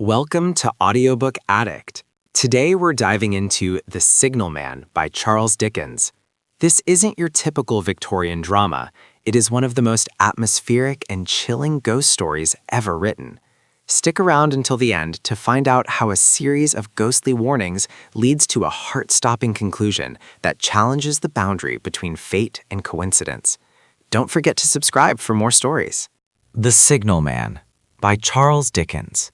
Welcome to Audiobook Addict. Today we're diving into The Signalman by Charles Dickens. This isn't your typical Victorian drama. It is one of the most atmospheric and chilling ghost stories ever written. Stick around until the end to find out how a series of ghostly warnings leads to a heart-stopping conclusion that challenges the boundary between fate and coincidence. Don't forget to subscribe for more stories. The Signalman by Charles Dickens.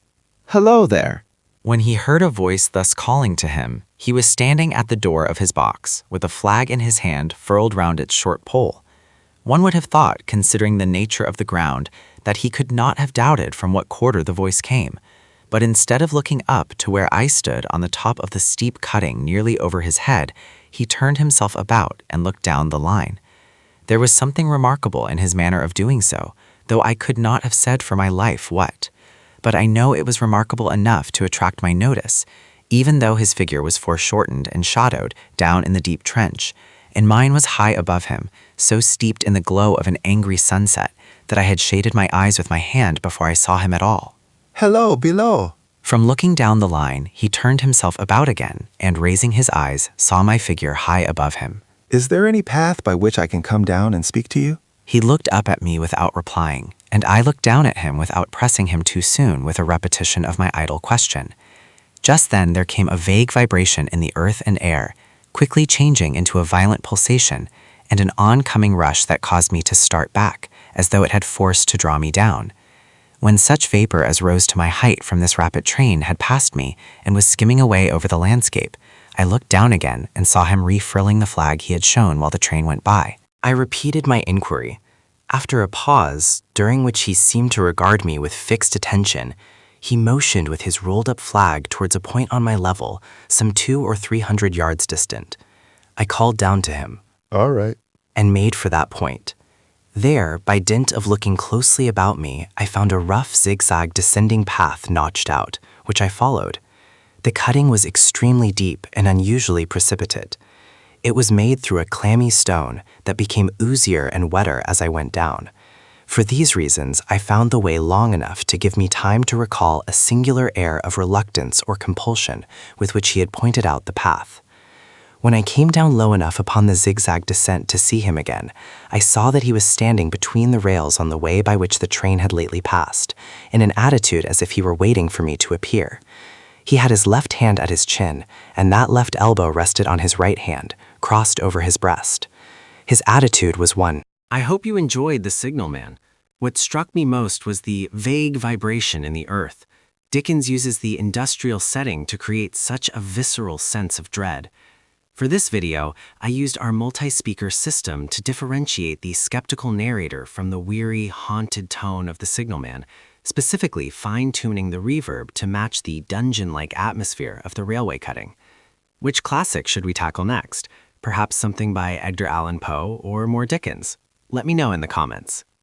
Hello there. When he heard a voice thus calling to him, he was standing at the door of his box, with a flag in his hand furled round its short pole. One would have thought, considering the nature of the ground, that he could not have doubted from what quarter the voice came. But instead of looking up to where I stood on the top of the steep cutting nearly over his head, he turned himself about and looked down the line. There was something remarkable in his manner of doing so, though I could not have said for my life what. But I know it was remarkable enough to attract my notice, even though his figure was foreshortened and shadowed down in the deep trench, and mine was high above him, so steeped in the glow of an angry sunset that I had shaded my eyes with my hand before I saw him at all. Hello, below. From looking down the line, he turned himself about again, and raising his eyes, saw my figure high above him. Is there any path by which I can come down and speak to you? He looked up at me without replying, and I looked down at him without pressing him too soon with a repetition of my idle question. Just then there came a vague vibration in the earth and air, quickly changing into a violent pulsation, and an oncoming rush that caused me to start back, as though it had force to draw me down. When such vapor as rose to my height from this rapid train had passed me and was skimming away over the landscape, I looked down again and saw him refurling the flag he had shown while the train went by. I repeated my inquiry. After a pause, during which he seemed to regard me with fixed attention, he motioned with his rolled-up flag towards a point on my level, some 200 or 300 yards distant. I called down to him. All right. And made for that point. There, by dint of looking closely about me, I found a rough zigzag descending path notched out, which I followed. The cutting was extremely deep and unusually precipitate. It was made through a clammy stone that became oozier and wetter as I went down. For these reasons, I found the way long enough to give me time to recall a singular air of reluctance or compulsion with which he had pointed out the path. When I came down low enough upon the zigzag descent to see him again, I saw that he was standing between the rails on the way by which the train had lately passed, in an attitude as if he were waiting for me to appear. He had his left hand at his chin, and that left elbow rested on his right hand, crossed over his breast. His attitude was one. I hope you enjoyed The Signalman. What struck me most was the vague vibration in the earth. Dickens uses the industrial setting to create such a visceral sense of dread. For this video, I used our multi-speaker system to differentiate the skeptical narrator from the weary, haunted tone of The Signalman, specifically fine-tuning the reverb to match the dungeon-like atmosphere of the railway cutting. Which classic should we tackle next? Perhaps something by Edgar Allan Poe or more Dickens? Let me know in the comments.